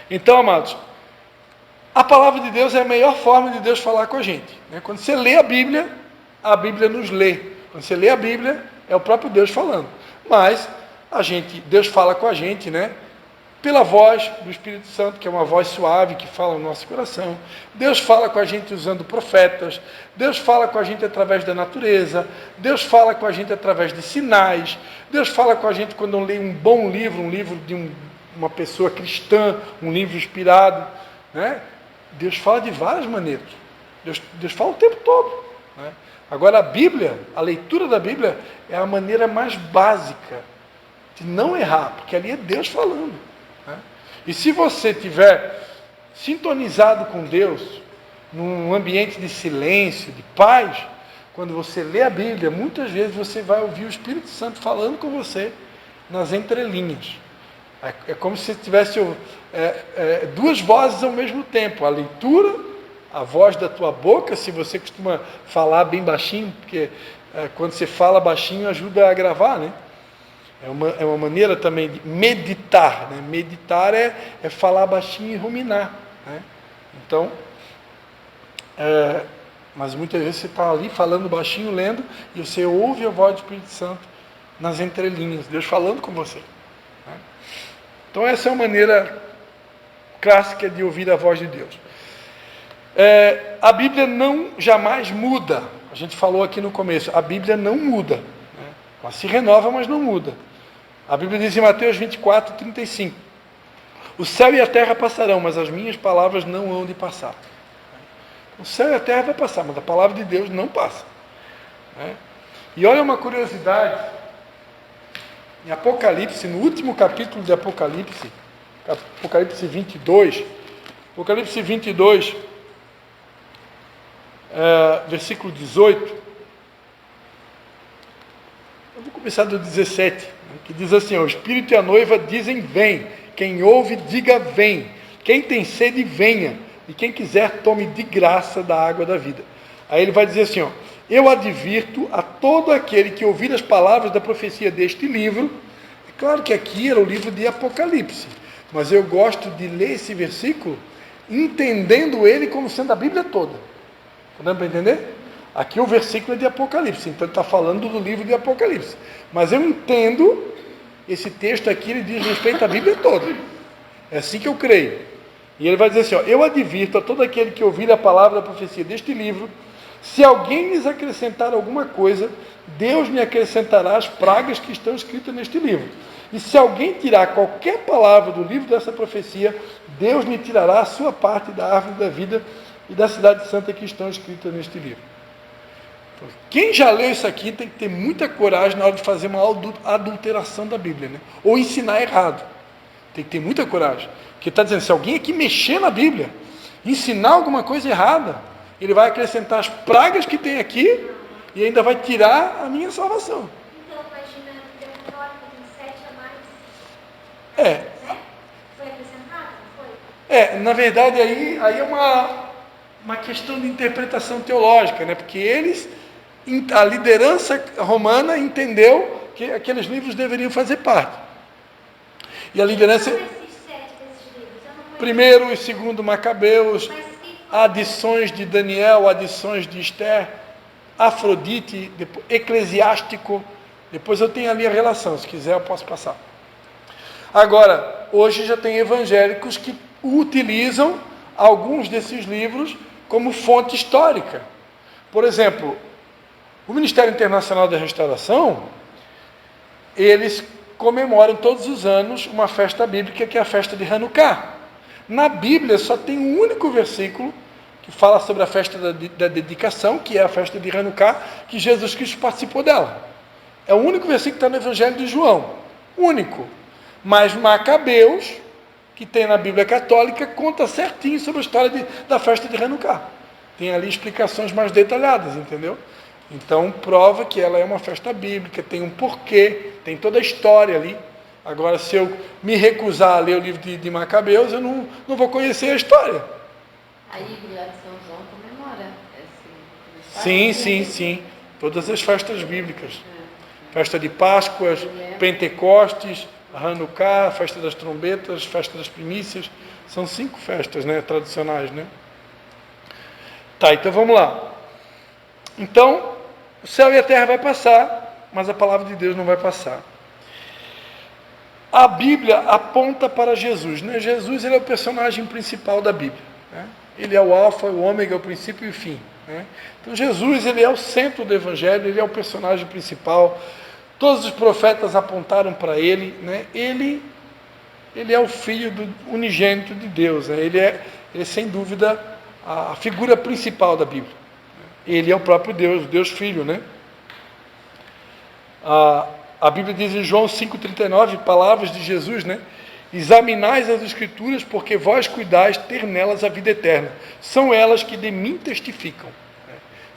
Então, amados, a palavra de Deus é a melhor forma de Deus falar com a gente. Quando você lê a Bíblia nos lê. Quando você lê a Bíblia, é o próprio Deus falando. Mas Deus fala com a gente, pela voz do Espírito Santo, que é uma voz suave que fala no nosso coração. Deus fala com a gente usando profetas. Deus fala com a gente através da natureza. Deus fala com a gente através de sinais. Deus fala com a gente quando lê um bom livro, um livro de uma pessoa cristã, um livro inspirado. Deus fala de várias maneiras. Deus fala o tempo todo. Agora a Bíblia, a leitura da Bíblia é a maneira mais básica de não errar, porque ali é Deus falando. E se você estiver sintonizado com Deus, num ambiente de silêncio, de paz, quando você lê a Bíblia, muitas vezes você vai ouvir o Espírito Santo falando com você nas entrelinhas. É como se tivesse duas vozes ao mesmo tempo, a leitura, a voz da tua boca, se você costuma falar bem baixinho, porque quando você fala baixinho ajuda a gravar, É uma maneira também de meditar. Meditar é falar baixinho e ruminar. Então, mas muitas vezes você está ali falando baixinho, lendo, e você ouve a voz do Espírito Santo nas entrelinhas, Deus falando com você. Então essa é uma maneira clássica de ouvir a voz de Deus. A Bíblia não jamais muda. A gente falou aqui no começo, a Bíblia não muda. Ela se renova, mas não muda. A Bíblia diz em Mateus 24, 35. O céu e a terra passarão, mas as minhas palavras não hão de passar. O céu e a terra vai passar, mas a palavra de Deus não passa. E olha uma curiosidade. Em Apocalipse, no último capítulo de Apocalipse, Apocalipse 22, versículo 18, eu vou começar do 17, que diz assim: o Espírito e a noiva dizem vem, quem ouve diga vem, quem tem sede venha, e quem quiser tome de graça da água da vida. Aí ele vai dizer assim, eu advirto a todo aquele que ouvir as palavras da profecia deste livro. É claro que aqui era o livro de Apocalipse, mas eu gosto de ler esse versículo entendendo ele como sendo a Bíblia toda. Está dando para entender? Aqui o versículo é de Apocalipse, então ele está falando do livro de Apocalipse. Mas eu entendo, esse texto aqui, ele diz respeito à Bíblia toda. É assim que eu creio. E ele vai dizer assim, eu advirto a todo aquele que ouvir a palavra da profecia deste livro, se alguém lhes acrescentar alguma coisa, Deus me acrescentará as pragas que estão escritas neste livro. E se alguém tirar qualquer palavra do livro dessa profecia, Deus me tirará a sua parte da árvore da vida e da cidade santa que estão escritas neste livro. Quem já leu isso aqui tem que ter muita coragem na hora de fazer uma adulteração da Bíblia, ou ensinar errado. Tem que ter muita coragem. Porque está dizendo, se alguém aqui mexer na Bíblia, ensinar alguma coisa errada, ele vai acrescentar as pragas que tem aqui e ainda vai tirar a minha salvação. Então, imagina, Deuteronômio 27 a mais. Foi acrescentado, não foi? Na verdade, aí é uma questão de interpretação teológica, porque a liderança romana entendeu que aqueles livros deveriam fazer parte. E a liderança... Primeiro e segundo Macabeus, adições de Daniel, adições de Esther, Afrodite, Eclesiástico. Depois eu tenho ali a relação, se quiser eu posso passar. Agora, hoje já tem evangélicos que utilizam alguns desses livros como fonte histórica. Por exemplo, o Ministério Internacional da Restauração, eles comemoram todos os anos uma festa bíblica que é a festa de Hanukkah. Na Bíblia só tem um único versículo que fala sobre a festa da dedicação, que é a festa de Hanukkah, que Jesus Cristo participou dela. É o único versículo que está no Evangelho de João. Único. Mas Macabeus, que tem na Bíblia Católica, conta certinho sobre a história da festa de Hanukkah. Tem ali explicações mais detalhadas, entendeu? Então prova que ela é uma festa bíblica, tem um porquê, tem toda a história ali. Agora, se eu me recusar a ler o livro de Macabeus, eu não vou conhecer a história. A Bíblia de São João comemora esse... Sim. Todas as festas bíblicas. Festa de Páscoas, Pentecostes, Hanukkah, festa das trombetas, festa das primícias. São 5 festas, né, tradicionais, né? Tá, então vamos lá. Então, o céu e a terra vai passar, mas a palavra de Deus não vai passar. A Bíblia aponta para Jesus, né? Jesus, ele é o personagem principal da Bíblia, né? Ele é o alfa, o ômega, o princípio e o fim, né? Então Jesus, ele é o centro do evangelho, ele é o personagem principal. Todos os profetas apontaram para ele, né? Ele é o filho do unigênito de Deus, né? Ele é sem dúvida a figura principal da Bíblia. Ele é o próprio Deus, o Deus Filho, né? A Bíblia diz em João 5,39, palavras de Jesus, né? Examinais as Escrituras, porque vós cuidais ter nelas a vida eterna. São elas que de mim testificam.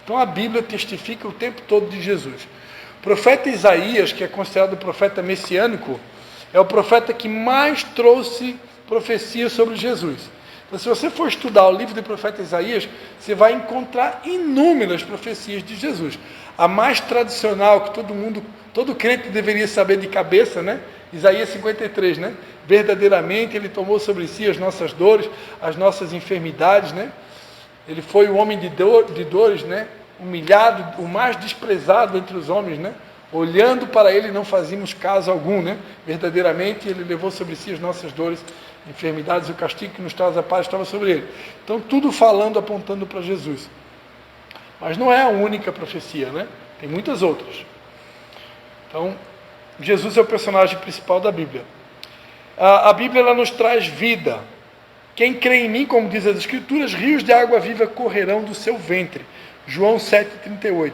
Então a Bíblia testifica o tempo todo de Jesus. O profeta Isaías, que é considerado o profeta messiânico, é o profeta que mais trouxe profecias sobre Jesus. Então, se você for estudar o livro do profeta Isaías, você vai encontrar inúmeras profecias de Jesus. A mais tradicional, que todo crente deveria saber de cabeça, né? Isaías 53, né? Verdadeiramente ele tomou sobre si as nossas dores, as nossas enfermidades, né? Ele foi o homem de dores, né? Humilhado, o mais desprezado entre os homens, né? Olhando para ele não fazíamos caso algum, né? Verdadeiramente ele levou sobre si as nossas dores, enfermidades e o castigo que nos traz a paz estava sobre ele. Então tudo falando, apontando para Jesus. Mas não é a única profecia, né? Tem muitas outras. Então, Jesus é o personagem principal da Bíblia. A Bíblia, ela nos traz vida. Quem crê em mim, como diz as Escrituras, rios de água viva correrão do seu ventre. João 7,38.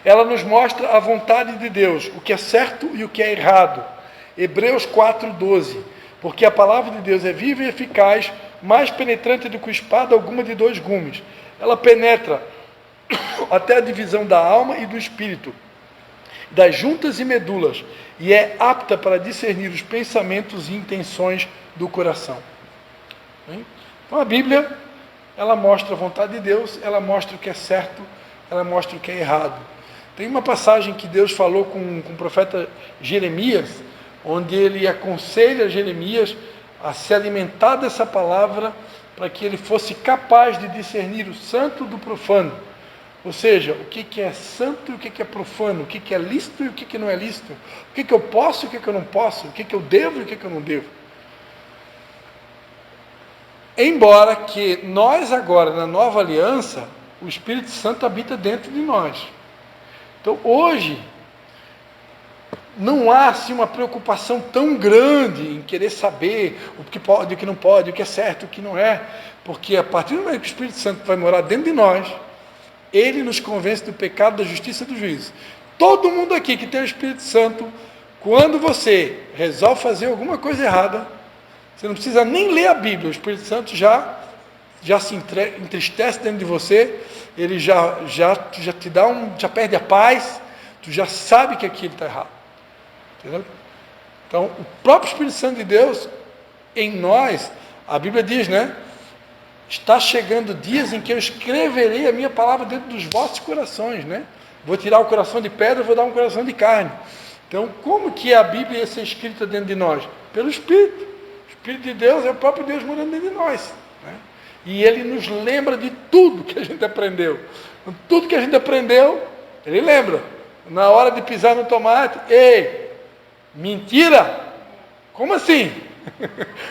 Ela nos mostra a vontade de Deus, o que é certo e o que é errado. Hebreus 4,12. Porque a palavra de Deus é viva e eficaz, mais penetrante do que espada alguma de 2 gumes. Ela penetra até a divisão da alma e do espírito, das juntas e medulas, e é apta para discernir os pensamentos e intenções do coração. Então a Bíblia, ela mostra a vontade de Deus, ela mostra o que é certo, ela mostra o que é errado. Tem uma passagem que Deus falou com o profeta Jeremias, onde ele aconselha Jeremias a se alimentar dessa palavra para que ele fosse capaz de discernir o santo do profano. Ou seja, o que é santo e o que é profano, o que é lícito e o que não é lícito, o que eu posso e o que eu não posso, o que eu devo e o que eu não devo. Embora que nós agora, na nova aliança, o Espírito Santo habita dentro de nós. Então hoje, não há assim uma preocupação tão grande em querer saber o que pode, o que não pode, o que é certo, o que não é, porque a partir do momento que o Espírito Santo vai morar dentro de nós, ele nos convence do pecado, da justiça e do juízo. Todo mundo aqui que tem o Espírito Santo, quando você resolve fazer alguma coisa errada, você não precisa nem ler a Bíblia, o Espírito Santo já se entristece dentro de você, ele já te dá já perde a paz, tu já sabe que aquilo está errado. Entendeu? Então, o próprio Espírito Santo de Deus em nós, a Bíblia diz, né? Está chegando dias em que eu escreverei a minha palavra dentro dos vossos corações, né? Vou tirar o coração de pedra, vou dar um coração de carne. Então, como que a Bíblia ia ser escrita dentro de nós? Pelo Espírito. O Espírito de Deus é o próprio Deus morando dentro de nós, né? E ele nos lembra de tudo que a gente aprendeu. Tudo que a gente aprendeu, ele lembra. Na hora de pisar no tomate, ei, mentira? Como assim?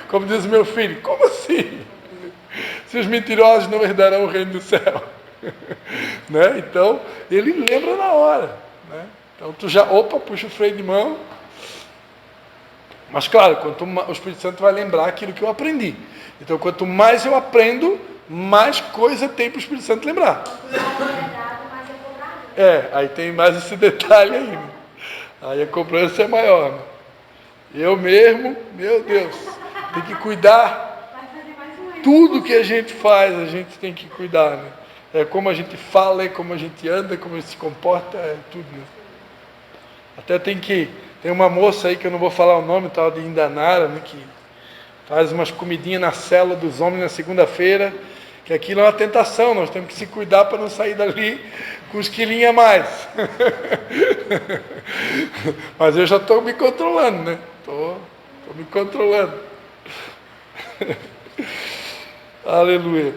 Como diz meu filho, como assim? Se os mentirosos não herdarão o reino do céu. Né? Então, ele lembra na hora. Né? Então, tu já, puxa o freio de mão. Mas, claro, o Espírito Santo vai lembrar aquilo que eu aprendi. Então, quanto mais eu aprendo, mais coisa tem para o Espírito Santo lembrar. Aí tem mais esse detalhe aí. Né? Aí a cobrança é maior. Né? Eu mesmo, meu Deus, tem que cuidar. Tudo que a gente faz, a gente tem que cuidar, né? É como a gente fala, é como a gente anda, como a gente se comporta, é tudo, né? Até tem uma moça aí, que eu não vou falar o nome, tal de Indanara, né, que faz umas comidinhas na célula dos homens na segunda-feira, que aquilo é uma tentação, nós temos que se cuidar para não sair dali com os quilinhos a mais. Mas eu já estou me controlando, né? Tô me controlando. Aleluia.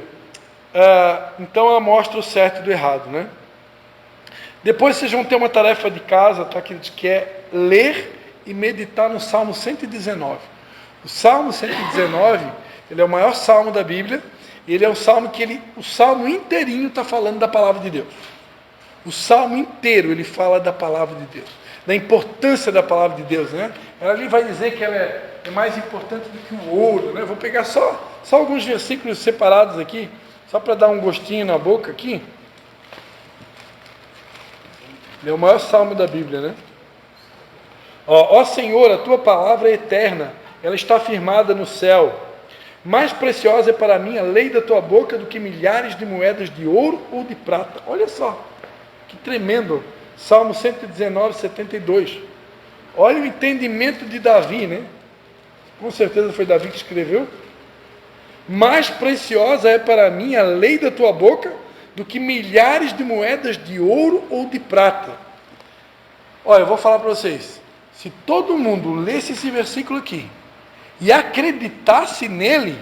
Então ela mostra o certo e do errado, né? Depois vocês vão ter uma tarefa de casa, tá, queridos, que é ler e meditar no Salmo 119. O Salmo 119, ele é o maior salmo da Bíblia. Ele é um salmo que o salmo inteirinho está falando da palavra de Deus. O salmo inteiro ele fala da palavra de Deus, da importância da palavra de Deus, né? Ela ali vai dizer que ela é mais importante do que o ouro, né? Vou pegar só alguns versículos separados aqui, só para dar um gostinho na boca aqui. Ele é o maior salmo da Bíblia, né? Ó Senhor, a tua palavra é eterna, ela está firmada no céu. Mais preciosa é para mim a lei da tua boca do que milhares de moedas de ouro ou de prata. Olha só, que tremendo. Salmo 119, 72. Olha o entendimento de Davi, né? Com certeza foi Davi que escreveu. Mais preciosa é para mim a lei da tua boca do que milhares de moedas de ouro ou de prata. Olha, eu vou falar para vocês. Se todo mundo lesse esse versículo aqui e acreditasse nele,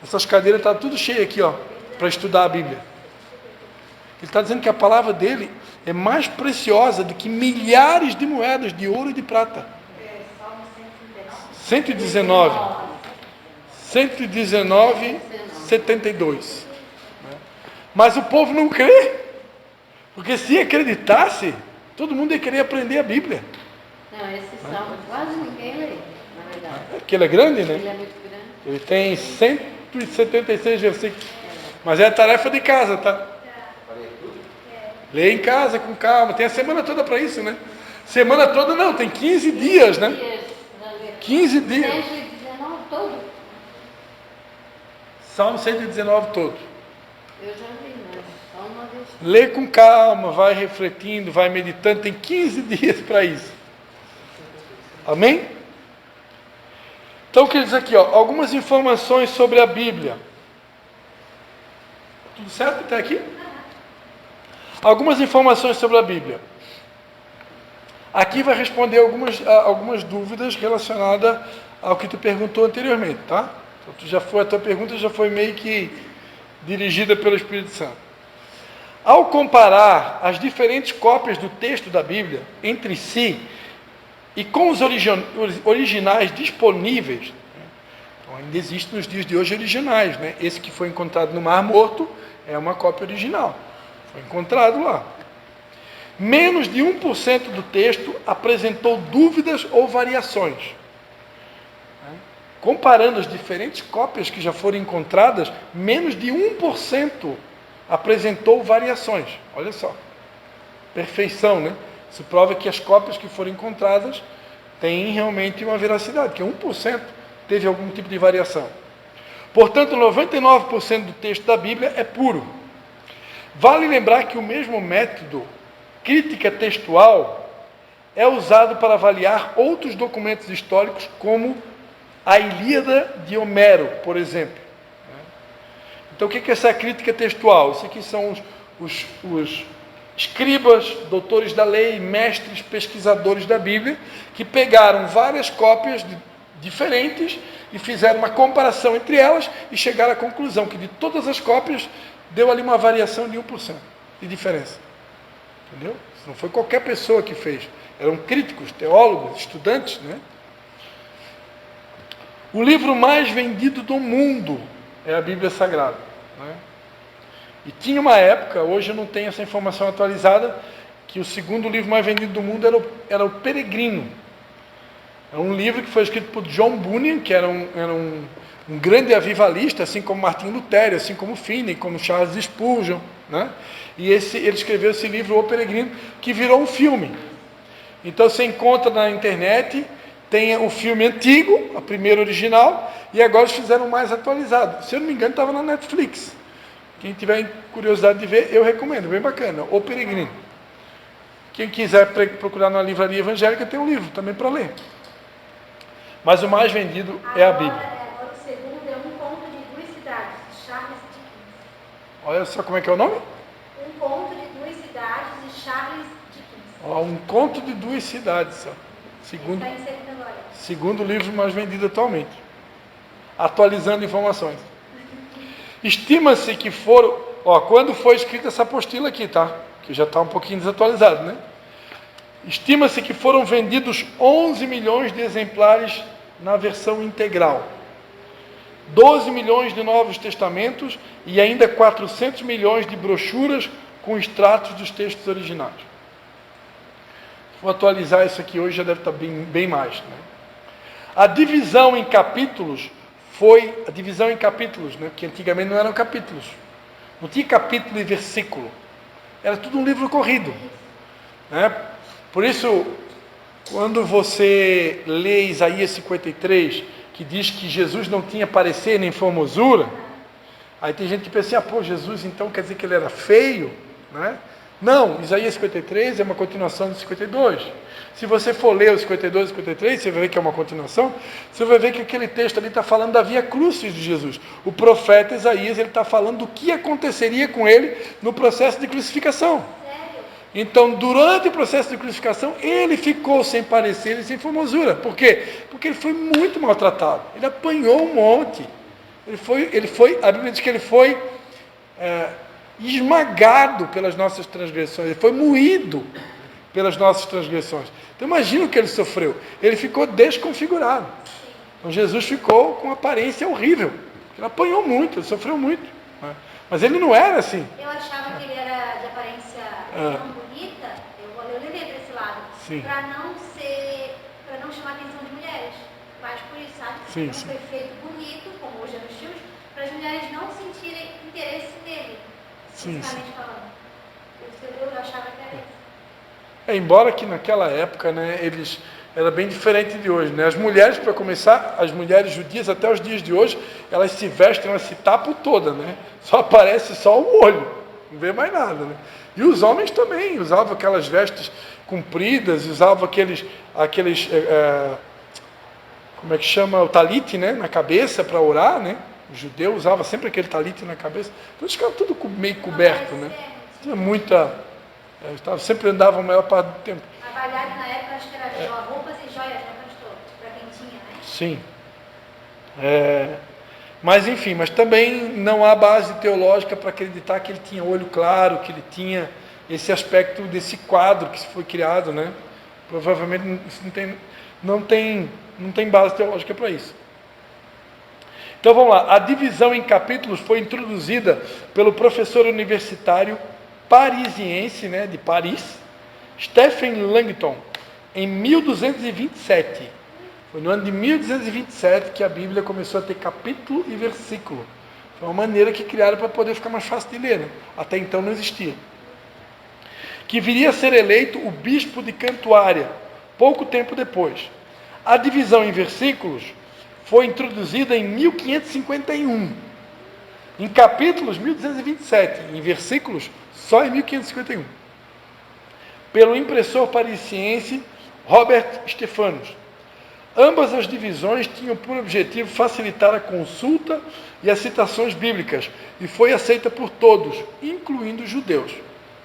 essas cadeiras estão tudo cheias aqui, ó, para estudar a Bíblia. Ele está dizendo que a palavra dele é mais preciosa do que milhares de moedas de ouro e de prata. 119, 72. Mas o povo não crê, porque se acreditasse, todo mundo ia querer aprender a Bíblia. Não, esse salmo quase ninguém lê, na verdade. Porque ele é grande, né? Ele é muito grande. Ele tem 176 versículos. Mas é a tarefa de casa, tá? Lê em casa com calma. Tem a semana toda para isso, né? Semana toda não, tem 15 dias, né? 15 dias. 119 todo? Salmo 119 todo. Eu já vi, mas só uma vez. Lê com calma, vai refletindo, vai meditando. Tem 15 dias para isso. Amém? Então, quer dizer aqui, ó, algumas informações sobre a Bíblia. Tudo certo até aqui? Algumas informações sobre a Bíblia. Aqui vai responder algumas dúvidas relacionadas ao que tu perguntou anteriormente, tá? Então, a tua pergunta já foi meio que dirigida pelo Espírito Santo. Ao comparar as diferentes cópias do texto da Bíblia entre si e com os originais disponíveis, então ainda existem nos dias de hoje originais, né? Esse que foi encontrado no Mar Morto é uma cópia original, foi encontrado lá. Menos de 1% do texto apresentou dúvidas ou variações. Comparando as diferentes cópias que já foram encontradas, menos de 1% apresentou variações. Olha só, perfeição, né? Isso prova que as cópias que foram encontradas têm realmente uma veracidade, que 1% teve algum tipo de variação. Portanto, 99% do texto da Bíblia é puro. Vale lembrar que o mesmo método, crítica textual, é usado para avaliar outros documentos históricos, como a Ilíada de Homero, por exemplo. Então, o que é essa crítica textual? Isso aqui são os escribas, doutores da lei, mestres, pesquisadores da Bíblia, que pegaram várias cópias diferentes e fizeram uma comparação entre elas e chegaram à conclusão que de todas as cópias deu ali uma variação de 1% de diferença. Entendeu? Isso não foi qualquer pessoa que fez. Eram críticos, teólogos, estudantes, né? O livro mais vendido do mundo é a Bíblia Sagrada, né? E tinha uma época, hoje eu não tenho essa informação atualizada, que o segundo livro mais vendido do mundo era o Peregrino. É um livro que foi escrito por John Bunyan, que era um grande avivalista, assim como Martin Lutero, assim como Finney, como Charles Spurgeon, né? E ele escreveu esse livro, O Peregrino, que virou um filme. Então você encontra na internet, tem o filme antigo, a primeira original, e agora eles fizeram mais atualizado. Se eu não me engano, estava na Netflix. Quem tiver curiosidade de ver, eu recomendo, bem bacana, O Peregrino. Quem quiser procurar na livraria evangélica, tem um livro também para ler. Mas o mais vendido é a Bíblia. Agora o segundo é Um Conto de Duas Cidades, de Charles Dickens. Olha só como é que é o nome? Um Conto de Duas Cidades, de Charles Dickens. Um Conto de Duas Cidades. Ó. Segundo, Está inserido agora. segundo livro mais vendido atualmente. Atualizando informações. Estima-se que foram... quando foi escrita essa apostila aqui, tá? Que já está um pouquinho desatualizado, né? Estima-se que foram vendidos 11 milhões de exemplares na versão integral. 12 milhões de Novos Testamentos e ainda 400 milhões de brochuras com extratos dos textos originais. Vou atualizar isso aqui hoje, já deve estar bem mais. Né? A divisão em capítulos foi... A divisão em capítulos, né? Porque antigamente não eram capítulos. Não tinha capítulo e versículo. Era tudo um livro corrido. Né? Por isso, quando você lê Isaías 53, que diz que Jesus não tinha parecer nem formosura, aí tem gente que pensa assim, Jesus então quer dizer que ele era feio, né? Não, Isaías 53 é uma continuação do 52. Se você for ler o 52 e 53, você vai ver que é uma continuação, você vai ver que aquele texto ali está falando da via crucis de Jesus. O profeta Isaías, ele está falando do que aconteceria com ele no processo de crucificação. Então, durante o processo de crucificação, ele ficou sem parecer e sem formosura. Por quê? Porque ele foi muito maltratado. Ele apanhou um monte. A Bíblia diz que ele foi esmagado pelas nossas transgressões. Ele foi moído pelas nossas transgressões. Então, imagina o que ele sofreu. Ele ficou desconfigurado. Então, Jesus ficou com uma aparência horrível. Ele apanhou muito, ele sofreu muito. Mas ele não era assim. Eu achava que ele era de aparência tão bonita, eu levei para esse lado, para não chamar a atenção de mulheres. Mas por isso, sabe? Sim, não foi feito bonito, como hoje é nos filmes, para as mulheres não sentirem interesse nele, fisicamente falando. Eu achava que era isso. Embora que naquela época, né, era bem diferente de hoje, né? As mulheres, para começar, as mulheres judias até os dias de hoje, elas se vestem, elas se tapam toda, né? Só aparece só o olho, não vê mais nada, né? E os homens também usavam aquelas vestes compridas, usavam aqueles como é que chama, o talite, né, na cabeça para orar, né? O judeu usava sempre aquele talite na cabeça. Então eles ficavam tudo meio coberto, né? Tinha muita... sempre andavam a maior parte do tempo. A vaidade na época acho que era roupas e joias, né, pastor? Para quem tinha, né? Sim. Mas enfim, mas também não há base teológica para acreditar que ele tinha olho claro, que ele tinha esse aspecto desse quadro que foi criado, né? Provavelmente isso não tem base teológica para isso. Então vamos lá, a divisão em capítulos foi introduzida pelo professor universitário parisiense, né, de Paris, Stephen Langton, em 1227. Foi no ano de 1227 que a Bíblia começou a ter capítulo e versículo. Foi uma maneira que criaram para poder ficar mais fácil de ler, né? Até então não existia. Que viria a ser eleito o bispo de Cantuária, pouco tempo depois. A divisão em versículos foi introduzida em 1551. Em capítulos, 1227. Em versículos, só em 1551. Pelo impressor parisiense Robert Stephanus. Ambas as divisões tinham por objetivo facilitar a consulta e as citações bíblicas, e foi aceita por todos, incluindo os judeus.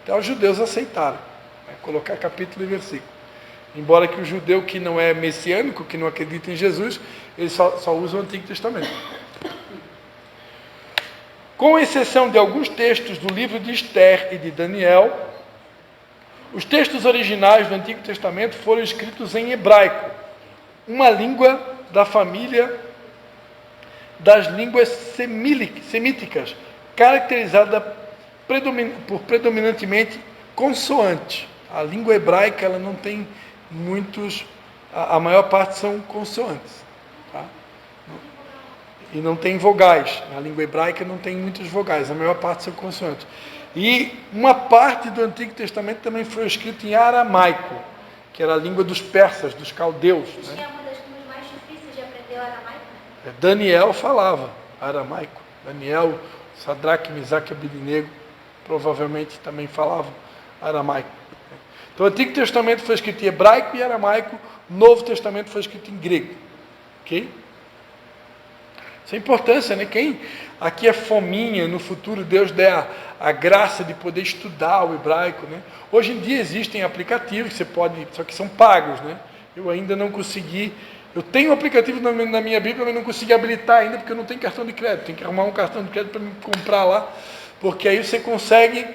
Até os judeus aceitaram, né, colocar capítulo e versículo. Embora que o judeu que não é messiânico, que não acredita em Jesus, ele só usa o Antigo Testamento. Com exceção de alguns textos do livro de Esther e de Daniel, os textos originais do Antigo Testamento foram escritos em hebraico, uma língua da família das línguas semíticas, caracterizada por predominantemente consoante. A língua hebraica ela não tem muitos, a maior parte são consoantes, tá? E não tem vogais. Na língua hebraica não tem muitas vogais, a maior parte são consoantes. E uma parte do Antigo Testamento também foi escrita em aramaico, que era a língua dos persas, dos caldeus. Acho que é uma das línguas mais difíceis de aprender o aramaico. Daniel falava aramaico. Daniel, Sadraque, Misaque e Abednego provavelmente também falavam aramaico. Então o Antigo Testamento foi escrito em hebraico e aramaico, o Novo Testamento foi escrito em grego. Ok? Isso é importância, né? Quem aqui é fominha, no futuro Deus der a graça de poder estudar o hebraico, né? Hoje em dia existem aplicativos que você pode, só que são pagos, né? Eu ainda não consegui. Eu tenho um aplicativo na minha Bíblia, mas não consegui habilitar ainda, porque eu não tenho cartão de crédito. Tem que arrumar um cartão de crédito para me comprar lá, porque aí você consegue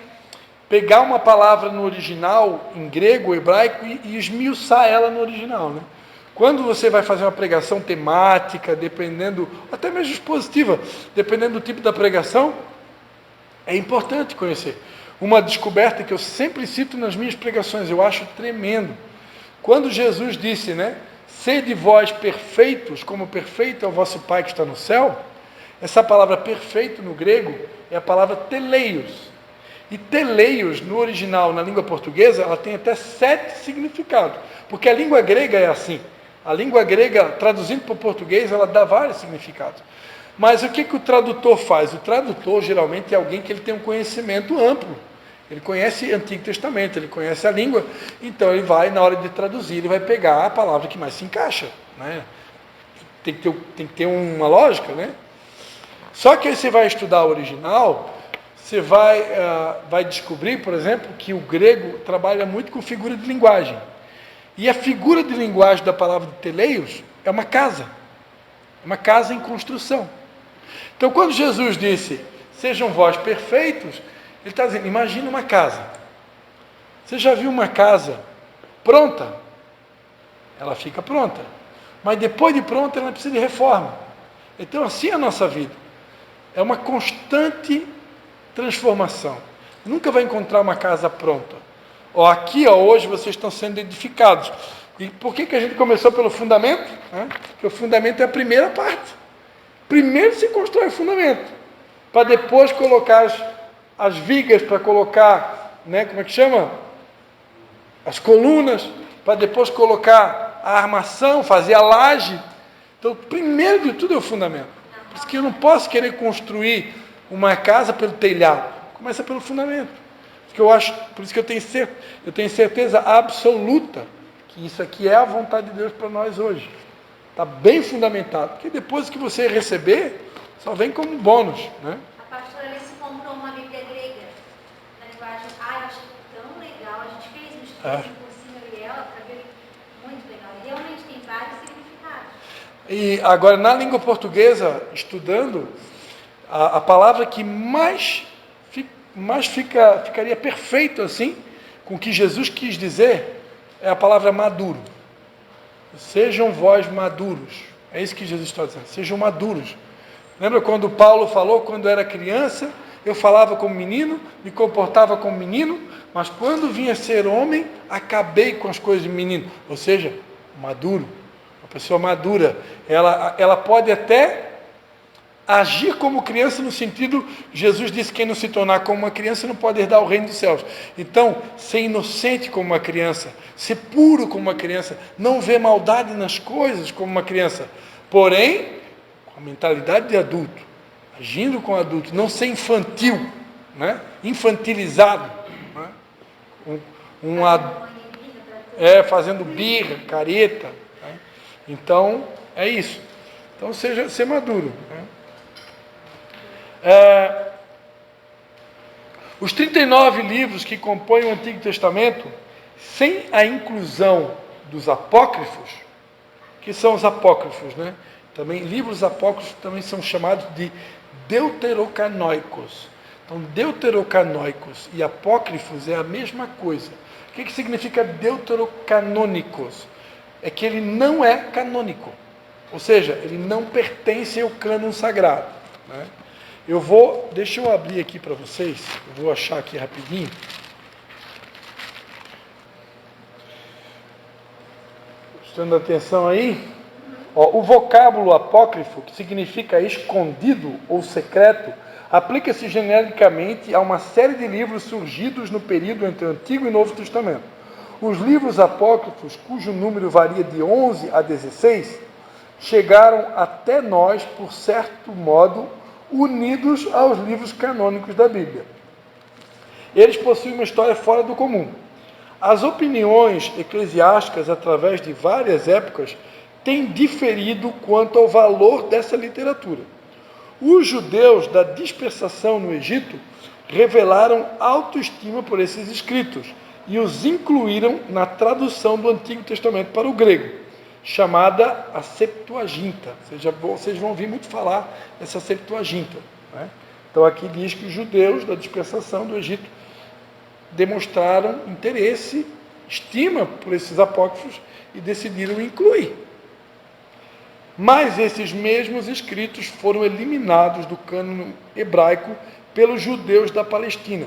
pegar uma palavra no original, em grego, hebraico, e esmiuçar ela no original, né? Quando você vai fazer uma pregação temática, dependendo, até mesmo expositiva, dependendo do tipo da pregação, é importante conhecer. Uma descoberta que eu sempre cito nas minhas pregações, eu acho tremendo. Quando Jesus disse, né? Sede vós perfeitos, como perfeito é o vosso Pai que está no céu. Essa palavra perfeito no grego é a palavra teleios. E teleios, no original, na língua portuguesa, ela tem até 7 significados. Porque a língua grega é assim. A língua grega, traduzindo para o português, ela dá vários significados. Mas o que o tradutor faz? O tradutor, geralmente, é alguém que ele tem um conhecimento amplo. Ele conhece o Antigo Testamento, ele conhece a língua. Então, ele vai, na hora de traduzir, ele vai pegar a palavra que mais se encaixa, né? Tem que ter uma lógica, né? Só que aí você vai estudar o original, você vai descobrir, por exemplo, que o grego trabalha muito com figura de linguagem. E a figura de linguagem da palavra de teleios é uma casa em construção. Então, quando Jesus disse, sejam vós perfeitos, ele está dizendo, imagina uma casa. Você já viu uma casa pronta? Ela fica pronta. Mas depois de pronta, ela precisa de reforma. Então, assim é a nossa vida. É uma constante transformação. Nunca vai encontrar uma casa pronta. Aqui, hoje, vocês estão sendo edificados. E por que a gente começou pelo fundamento? Porque o fundamento é a primeira parte. Primeiro se constrói o fundamento, para depois colocar as vigas, para colocar, né, como é que chama? As colunas, para depois colocar a armação, fazer a laje. Então, primeiro de tudo é o fundamento. Por isso que eu não posso querer construir uma casa pelo telhado. Começa pelo fundamento. Por isso que eu tenho certeza absoluta que isso aqui é a vontade de Deus para nós hoje. Está bem fundamentado. Porque depois que você receber, só vem como bônus, né? A pastora Alice comprou uma Bíblia grega. Na linguagem, eu achei tão legal. A gente fez um estudo por cima e ela, para ver, muito legal. E realmente tem vários significados. E agora, na língua portuguesa, estudando, a palavra que mais ficaria perfeito assim, com o que Jesus quis dizer, é a palavra maduro. Sejam vós maduros. É isso que Jesus está dizendo. Sejam maduros. Lembra quando Paulo falou, quando era criança, eu falava como menino, me comportava como menino, mas quando vinha ser homem, acabei com as coisas de menino. Ou seja, maduro. Uma pessoa madura. Ela pode até agir como criança no sentido, Jesus disse que quem não se tornar como uma criança não pode herdar o reino dos céus. Então, ser inocente como uma criança, ser puro como uma criança, não ver maldade nas coisas como uma criança, porém, com a mentalidade de adulto, agindo com adulto, não ser infantil, né? Infantilizado, né? Fazendo birra, careta, né? Então, é isso. Então, ser maduro, né? Os 39 livros que compõem o Antigo Testamento, sem a inclusão dos apócrifos, que são os apócrifos, né? Também, livros apócrifos também são chamados de deuterocanôicos. Então, deuterocanôicos e apócrifos é a mesma coisa. O que significa deuterocanônicos? É que ele não é canônico, ou seja, ele não pertence ao cânon sagrado, né? Deixa eu abrir aqui para vocês, eu vou achar aqui rapidinho. Prestando atenção aí. O vocábulo apócrifo, que significa escondido ou secreto, aplica-se genericamente a uma série de livros surgidos no período entre o Antigo e o Novo Testamento. Os livros apócrifos, cujo número varia de 11 a 16, chegaram até nós, por certo modo, unidos aos livros canônicos da Bíblia. Eles possuem uma história fora do comum. As opiniões eclesiásticas, através de várias épocas, têm diferido quanto ao valor dessa literatura. Os judeus da dispersação no Egito revelaram autoestima por esses escritos, e os incluíram na tradução do Antigo Testamento para o grego, chamada a Septuaginta. Vocês vão ouvir muito falar dessa Septuaginta, né? Então aqui diz que os judeus da dispersação do Egito demonstraram interesse, estima por esses apócrifos e decidiram incluir. Mas esses mesmos escritos foram eliminados do cânon hebraico pelos judeus da Palestina.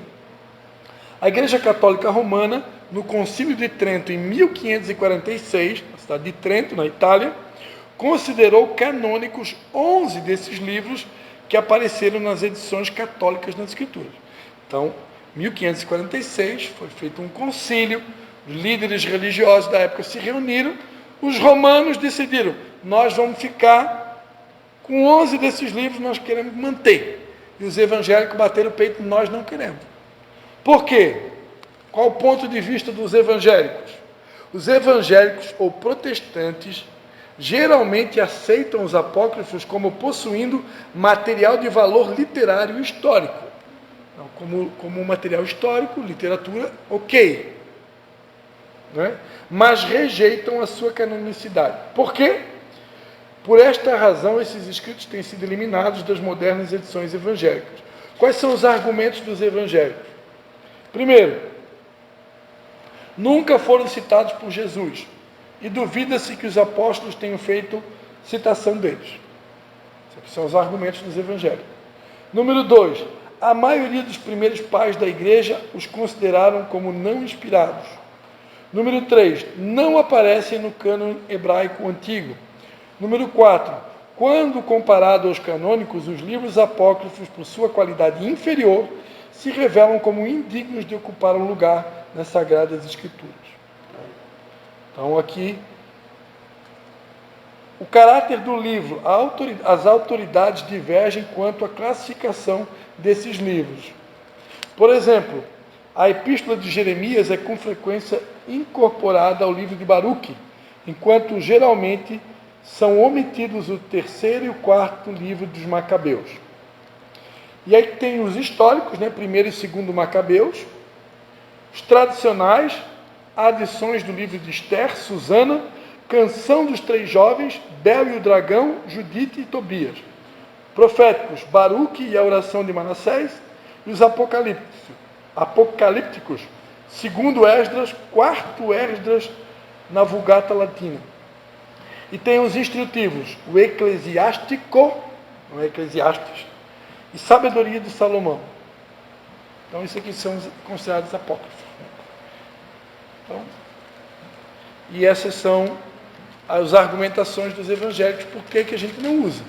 A Igreja Católica Romana, no Concílio de Trento, em 1546, na cidade de Trento, na Itália, considerou canônicos 11 desses livros que apareceram nas edições católicas das Escrituras. Então, em 1546, foi feito um concílio, os líderes religiosos da época se reuniram, os romanos decidiram, nós vamos ficar com 11 desses livros, nós queremos manter. E os evangélicos bateram o peito, nós não queremos. Por quê? Qual o ponto de vista dos evangélicos? Os evangélicos ou protestantes geralmente aceitam os apócrifos como possuindo material de valor literário e histórico. Então, como material histórico, literatura, ok. Né? Mas rejeitam a sua canonicidade. Por quê? Por esta razão, esses escritos têm sido eliminados das modernas edições evangélicas. Quais são os argumentos dos evangélicos? Primeiro, nunca foram citados por Jesus, e duvida-se que os apóstolos tenham feito citação deles. Esses são os argumentos dos evangélicos. Número 2, a maioria dos primeiros pais da igreja os consideraram como não inspirados. Número 3, não aparecem no cânon hebraico antigo. Número 4, quando comparado aos canônicos, os livros apócrifos, por sua qualidade inferior, se revelam como indignos de ocupar um lugar nas Sagradas Escrituras. Então, aqui, o caráter do livro, as autoridades divergem quanto à classificação desses livros. Por exemplo, a Epístola de Jeremias é com frequência incorporada ao livro de Baruque, enquanto geralmente são omitidos o 3º e o 4º livro dos Macabeus. E aí tem os históricos, né, 1º e 2º Macabeus, os tradicionais, adições do livro de Esther, Susana, Canção dos Três Jovens, Bel e o Dragão, Judite e Tobias. Proféticos, Baruque e a Oração de Manassés, e os apocalípticos, 2º Esdras, 4º Esdras na Vulgata Latina. E tem os instrutivos, o Eclesiástico, não é Eclesiastes, e Sabedoria de Salomão. Então, isso aqui são considerados apócrifos. Então, e essas são as argumentações dos evangélicos, por que a gente não usa.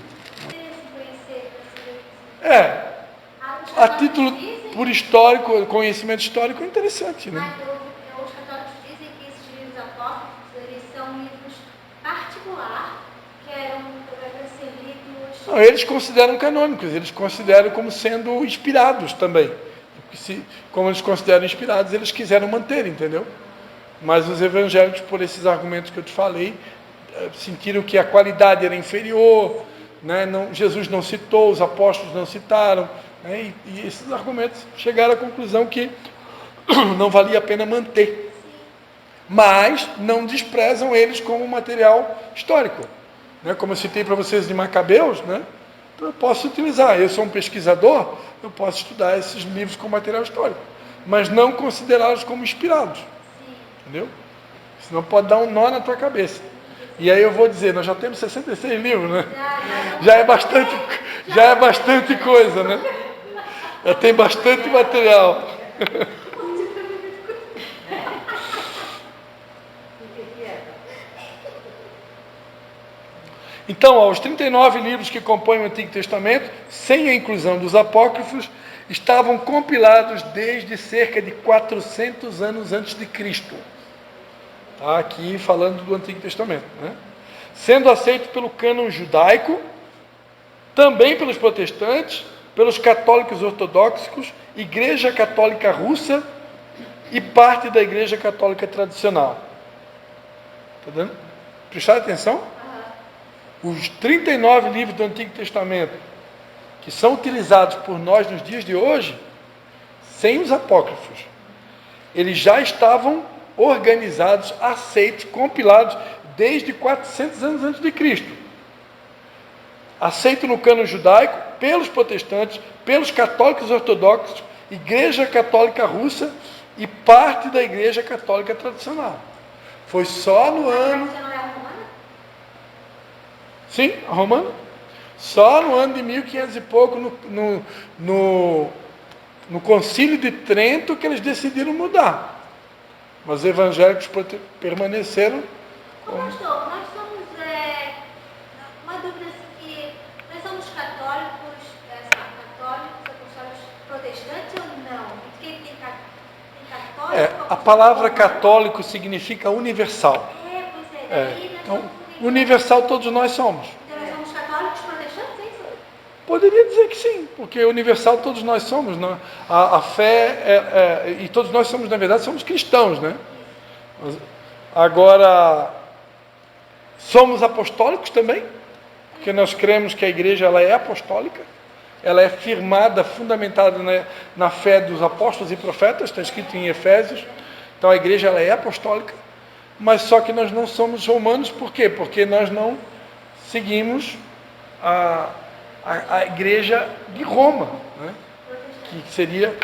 A título por histórico, conhecimento histórico é interessante, né? Os católicos dizem que esses livros apócrifos, eles são livros particulares, que eram para ser lidos... Não, eles consideram canônicos, eles consideram como sendo inspirados também. Porque como eles consideram inspirados, eles quiseram manter, entendeu? Mas os evangélicos, por esses argumentos que eu te falei, sentiram que a qualidade era inferior, né? Jesus não citou, os apóstolos não citaram, né? E esses argumentos chegaram à conclusão que não valia a pena manter. Mas não desprezam eles como material histórico. Né? Como eu citei para vocês de Macabeus, né? Então eu posso utilizar. Eu sou um pesquisador, eu posso estudar esses livros como material histórico, mas não considerá-los como inspirados. Entendeu? Senão pode dar um nó na tua cabeça. E aí eu vou dizer, nós já temos 66 livros, né? Já é bastante coisa, né? Já tem bastante material. Então, os 39 livros que compõem o Antigo Testamento, sem a inclusão dos apócrifos, estavam compilados desde cerca de 400 anos antes de Cristo. Está aqui falando do Antigo Testamento, né? Sendo aceito pelo cânon judaico, também pelos protestantes, pelos católicos ortodoxos, Igreja Católica Russa e parte da Igreja Católica Tradicional. Está dando? Prestar atenção? Os 39 livros do Antigo Testamento que são utilizados por nós nos dias de hoje, sem os apócrifos, eles já estavam organizados, aceitos, compilados desde 400 anos antes de Cristo. Aceito no cânon judaico, pelos protestantes, pelos católicos ortodoxos, Igreja Católica Russa e parte da Igreja Católica Tradicional. Foi só no ano... Você não é romana? Sim, a romana. Só no ano de 1500 e pouco, no Concílio de Trento, que eles decidiram mudar. Mas os evangélicos permaneceram. Ô, pastor, nós somos, uma dúvida que nós somos católicos, apostólicos, protestantes ou não? Porque tem católico... A palavra católico significa universal. Pois é, daí nós Então, somos universal todos nós somos. Então nós somos católicos, protestantes, é isso? Poderia dizer que sim, porque universal todos nós somos, né? A fé, e todos nós somos, na verdade, somos cristãos, né? Agora, somos apostólicos também, porque nós cremos que a igreja ela é apostólica, ela é firmada, fundamentada na fé dos apóstolos e profetas, está escrito em Efésios. Então a igreja ela é apostólica, mas só que nós não somos romanos, por quê? Porque nós não seguimos a igreja de Roma, né? Que seria,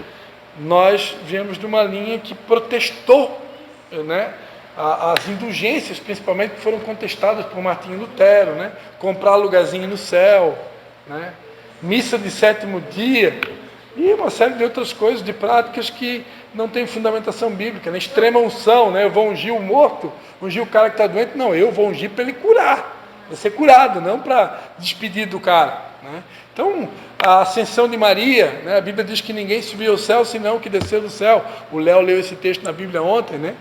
nós viemos de uma linha que protestou, né? As indulgências, principalmente, que foram contestadas por Martinho Lutero, né? Comprar lugarzinho no céu, né? Missa de sétimo dia, e uma série de outras coisas, de práticas que não têm fundamentação bíblica, né? Extrema unção, né? Eu vou ungir o morto, ungir o cara que está doente, não, eu vou ungir para ele curar, para ser curado, não para despedir do cara, né? Então, a ascensão de Maria, né? A Bíblia diz que ninguém subiu ao céu, senão que desceu do céu. O Léo leu esse texto na Bíblia ontem, né?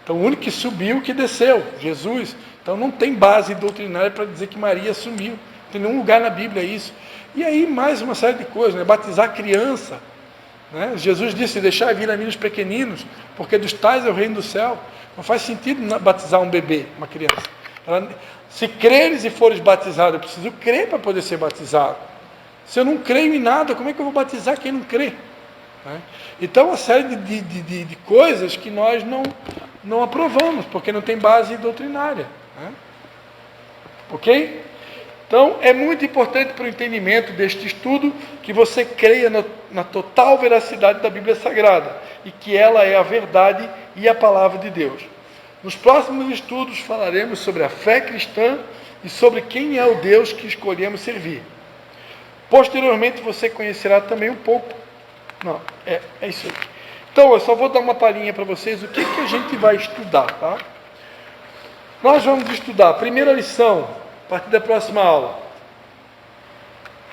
Então, o único que subiu, que desceu, Jesus. Então, não tem base doutrinária para dizer que Maria sumiu. Não tem nenhum lugar na Bíblia isso. E aí, mais uma série de coisas, né? Batizar criança, né? Jesus disse, deixar vir a mim os pequeninos, porque dos tais é o reino do céu. Não faz sentido batizar um bebê, uma criança. Se creres e fores batizado, eu preciso crer para poder ser batizado. Se eu não creio em nada, como é que eu vou batizar quem não crê? Né? Então, uma série de coisas que nós não aprovamos, porque não tem base doutrinária. Né? Ok? Então, é muito importante para o entendimento deste estudo que você creia na total veracidade da Bíblia Sagrada e que ela é a verdade e a palavra de Deus. Nos próximos estudos falaremos sobre a fé cristã e sobre quem é o Deus que escolhemos servir. Posteriormente você conhecerá também um pouco. Não, é isso aí. Então, eu só vou dar uma palhinha para vocês o que a gente vai estudar, tá? Nós vamos estudar a primeira lição, a partir da próxima aula.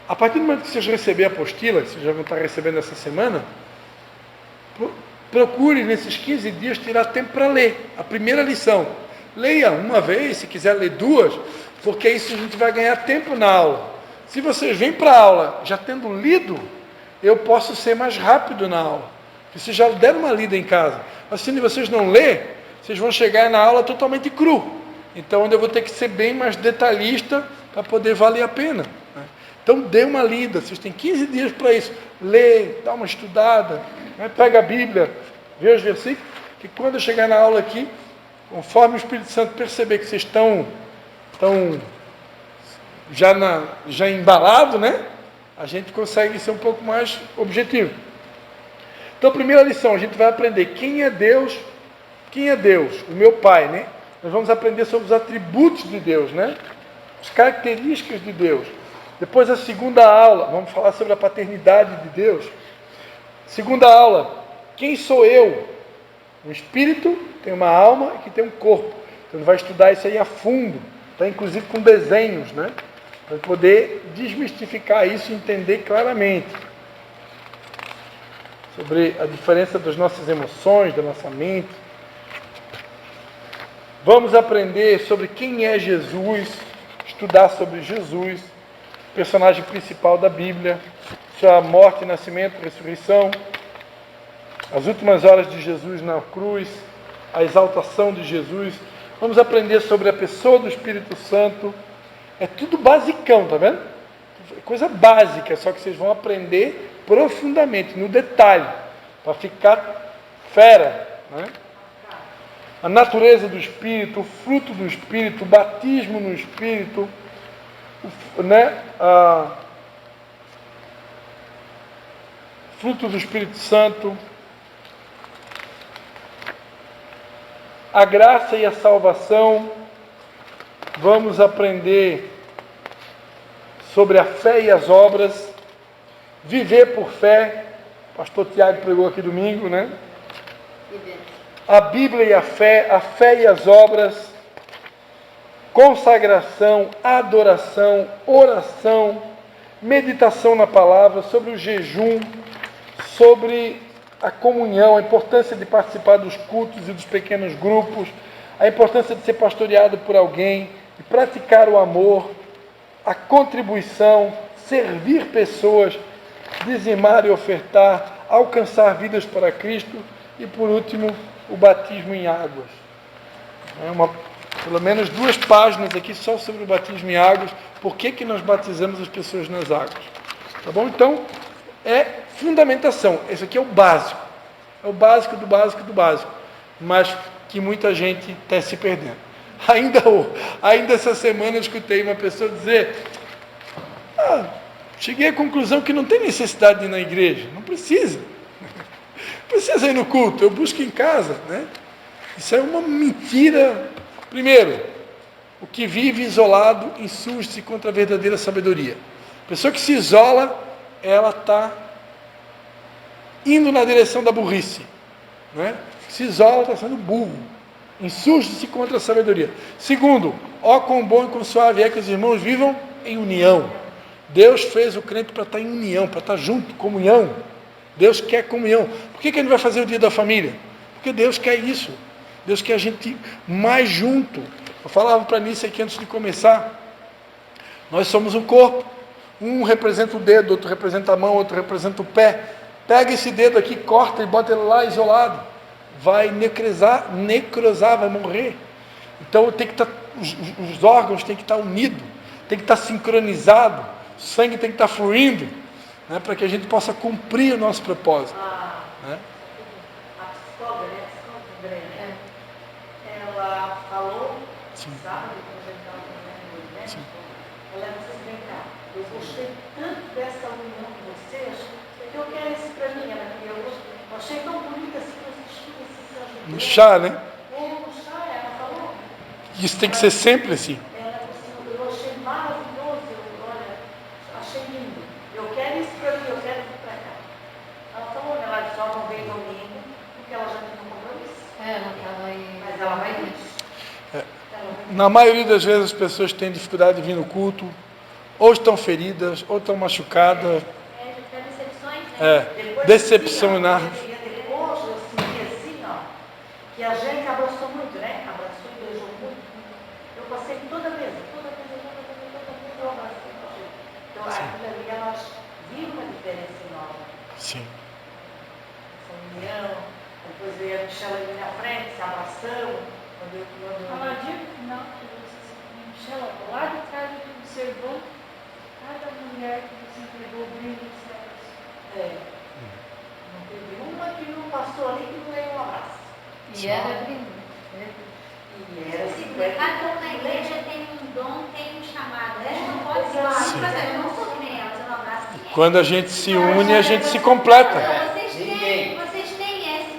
A partir do momento que vocês receberem a apostila, que vocês já vão estar recebendo essa semana, procure nesses 15 dias tirar tempo para ler a primeira lição. Leia uma vez, se quiser ler duas, porque isso a gente vai ganhar tempo na aula. Se vocês vêm para a aula já tendo lido, eu posso ser mais rápido na aula. Porque vocês já deram uma lida em casa. Mas se vocês não ler, vocês vão chegar na aula totalmente cru. Então, onde eu vou ter que ser bem mais detalhista para poder valer a pena. Né? Então, dê uma lida. Vocês têm 15 dias para isso. Lê, dá uma estudada, né? Pega a Bíblia, vê os versículos, que quando eu chegar na aula aqui, conforme o Espírito Santo perceber que vocês estão já embalado, né? A gente consegue ser um pouco mais objetivo. Então, primeira lição, a gente vai aprender quem é Deus, o meu Pai, né? Nós vamos aprender sobre os atributos de Deus, né? As características de Deus. Depois, a segunda aula, vamos falar sobre a paternidade de Deus. Segunda aula, quem sou eu? Um espírito, tem uma alma e que tem um corpo. Então, vai estudar isso aí a fundo, tá? Inclusive com desenhos, né? Para poder desmistificar isso e entender claramente sobre a diferença das nossas emoções, da nossa mente. Vamos aprender sobre quem é Jesus, estudar sobre Jesus, personagem principal da Bíblia, sua morte, nascimento, ressurreição, as últimas horas de Jesus na cruz, a exaltação de Jesus. Vamos aprender sobre a pessoa do Espírito Santo. É tudo basicão, tá vendo? Coisa básica, só que vocês vão aprender profundamente, no detalhe, para ficar fera, né? A natureza do Espírito, o fruto do Espírito, o batismo no Espírito, né? Fruto do Espírito Santo, a graça e a salvação. Vamos aprender sobre a fé e as obras, viver por fé. O pastor Tiago pregou aqui domingo, né? A Bíblia e a fé e as obras, consagração, adoração, oração, meditação na palavra, sobre o jejum, sobre a comunhão, a importância de participar dos cultos e dos pequenos grupos, a importância de ser pastoreado por alguém, de praticar o amor, a contribuição, servir pessoas, dizimar e ofertar, alcançar vidas para Cristo e, por último, o batismo em águas. Pelo menos 2 páginas aqui só sobre o batismo em águas, por que nós batizamos as pessoas nas águas. Tá bom? Então, é fundamentação. Esse aqui é o básico. É o básico do básico do básico. Mas que muita gente está se perdendo. Ainda essa semana eu escutei uma pessoa dizer: cheguei à conclusão que não tem necessidade de ir na igreja. Não precisa. Precisa ir no culto, eu busco em casa, né? Isso é uma mentira. Primeiro, o que vive isolado insurge-se contra a verdadeira sabedoria. A pessoa que se isola, ela está indo na direção da burrice, né? Se isola, está sendo burro. Insurge-se contra a sabedoria. Segundo, ó quão bom e quão suave é que os irmãos vivam em união. Deus fez o crente para estar em união, para estar junto, comunhão. Deus quer comunhão. Por que ele vai fazer o dia da família? Porque Deus quer isso. Deus quer a gente mais junto. Eu falava para a Nícia aqui antes de começar. Nós somos um corpo. Um representa o dedo, outro representa a mão, outro representa o pé. Pega esse dedo aqui, corta e bota ele lá isolado. Vai necrosar, vai morrer. Então tem que estar, os órgãos têm que estar unidos, tem que estar sincronizado, o sangue tem que estar fluindo, né, para que a gente possa cumprir o nosso propósito. Né? A psicóloga, ela falou, sábado, quando a gente estava no médico, ela disse: vem cá, eu gostei tanto dessa união com vocês, que eu quero isso para mim. Eu achei tão bonita assim, eu assisti esse São No chá, né? no chá, ela falou. Isso tem que ser sempre assim. Ela disse assim: eu achei maravilhoso, achei lindo. Eu quero isso para mim, eu quero ir para cá. Ela falou, ela só não veio domingo, porque ela já tinha um compromisso. Ela estava aí. Mas ela vai vir. Na maioria das vezes as pessoas têm dificuldade de vir no culto, ou estão feridas, ou estão machucadas. Decepcionadas. Depois eu senti assim, que a gente abraçou muito, né? Abraçou e beijou muito. Eu passei toda vez eu abracei com a gente. Então aquilo ali elas viram uma diferença enorme. Sim. Essa união, depois veio a Michela ali na frente, se abraçando. Ela disse no final que Michela, lá de trás, a gente observou cada mulher que você entregou brilho dos céus. Não teve uma que não passou ali que não ganhou um abraço. E ela é linda. E era assim, Cada um na igreja tem um dom, tem um chamado. A gente não pode falar, eu não sou que nem elas, eu não abraço ninguém. Quando a gente se une, a gente se completa. Vocês têm esse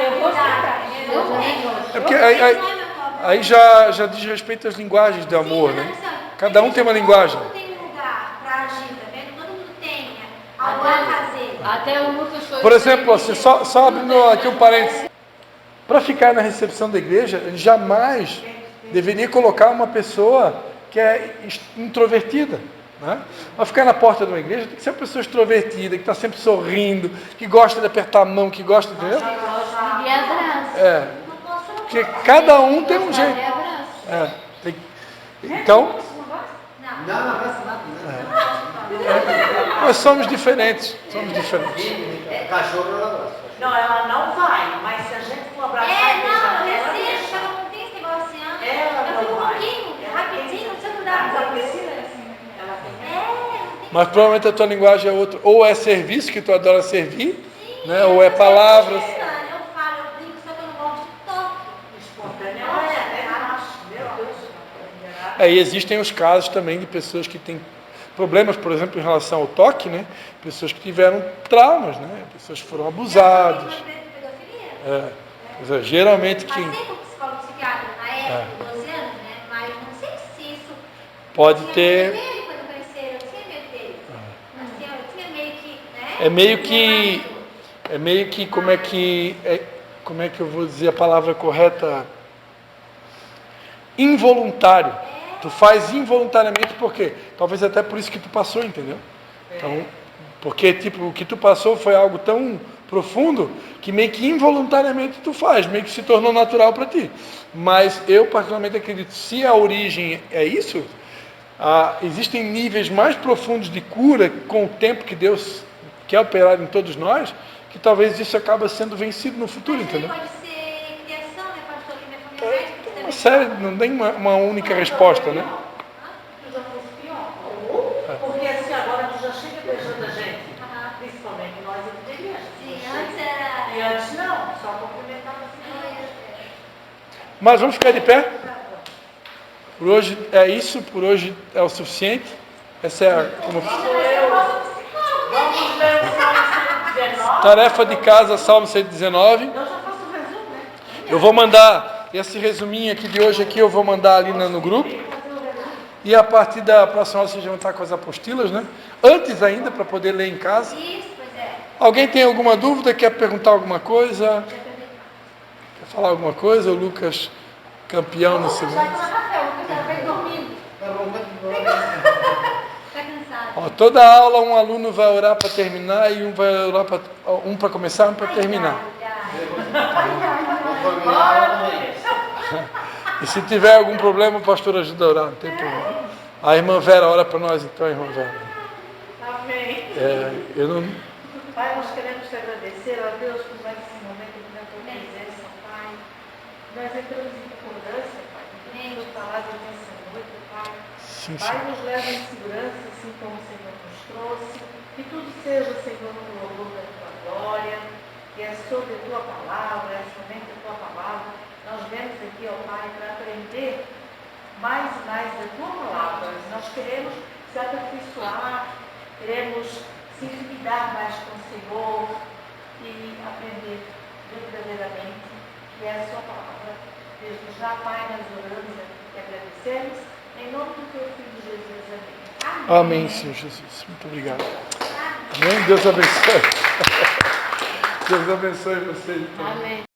eu vou explicar. Eu tenho. É porque aí já diz respeito às linguagens de amor, né? Cada um tem uma linguagem. Todo mundo tem um lugar para agir, tá vendo? Todo mundo tem algo a fazer. Até muitas coisas. Por exemplo, assim, só abrindo aqui um parênteses. Para ficar na recepção da igreja, ele jamais deveria colocar uma pessoa que é introvertida. Né? Para ficar na porta de uma igreja, tem que ser uma pessoa extrovertida, que está sempre sorrindo, que gosta de apertar a mão, que gosta de... Ninguém abraça. Não posso não. Porque cada um tem um jeito. Abraça. Então, Não. Não abraça nada. nós somos diferentes. Cachorro não abraça. Não, ela não vai, mas se a gente for abraçar Não, eu ela recebo, deixa. ela não tem esse negócio assim. Ela Eu não fico um vai. pouquinho, Ela rapidinho, tem- você não dá Mas pra a ver. Priscila é assim. Ela tem. Não tem. Mas provavelmente a tua linguagem é outra. Ou é serviço, que tu adora servir, né? Ou é palavras. Eu falo, eu brinco, só que E existem os casos também de pessoas que têm problemas, por exemplo, em relação ao toque, né? Pessoas que tiveram traumas, né? Pessoas que foram abusadas. Quer dizer, geralmente quem Passei por psicólogo psiquiatra na época, 12 anos, né? Mas não sei se isso... pode Eu ter. tinha medo quando conheceram, eu tinha medo dele. Assim, eu tinha meio que, né? É meio que como é que eu vou dizer a palavra correta? Involuntário. Tu faz involuntariamente porque talvez até por isso que tu passou, entendeu? Então, porque tipo o que tu passou foi algo tão profundo que meio que involuntariamente tu faz, meio que se tornou natural para ti. Mas eu particularmente acredito, se a origem é isso, existem níveis mais profundos de cura com o tempo que Deus quer operar em todos nós, que talvez isso acaba sendo vencido no futuro, Mas entendeu? pode ser criação, né, pastor? Que minha família é médica, Uma série, não tem uma única resposta, né? Tu já fosse pior. Porque assim, agora tu já chega beijando a gente. Principalmente nós epidemias. Sim, antes era... E antes não, só cumprimentava assim. Mas vamos ficar de pé? Por hoje é isso, por hoje é o suficiente. Essa é Vamos ler o Salmo 119. tarefa de casa, Salmo 119. Eu já faço o resumo, né? Eu vou mandar esse resuminho aqui de hoje aqui, eu vou mandar ali no grupo. E a partir da próxima aula vocês vão estar com as apostilas, né? Antes ainda, para poder ler em casa. Isso, pois é. Alguém tem alguma dúvida? Quer perguntar alguma coisa? Quer falar alguma coisa? O Lucas, campeão no segundo. Rafael, o cara vai dormindo. Tá cansado. Toda aula um aluno vai orar para terminar e um vai orar para começar e um para terminar. E se tiver algum problema, o pastor ajuda a orar, não tem problema. A irmã Vera ora para nós, então, irmã Vera. Amém. Eu não... Pai, nós queremos te agradecer, ó Deus, por mais esse momento que na tua presença, Pai. Nós entramos em concordância, Pai. Nem tua palavra nessa noite, Pai. Sim, Pai, sim. nos leva em segurança, assim como o Senhor nos trouxe. Que tudo seja, Senhor, no louvor da tua glória. Que é sobre a tua palavra, é somente a tua palavra. Nós vemos aqui, ó Pai, para aprender mais e mais da tua palavra. Nós queremos se aperfeiçoar, queremos se intimidar mais com o Senhor e aprender verdadeiramente que é a sua palavra. Desde já, Pai, nós oramos e agradecemos. Em nome do teu Filho Jesus, amém. Amém, Senhor Jesus. Muito obrigado. Amém. Deus abençoe. Deus abençoe vocês. Amém.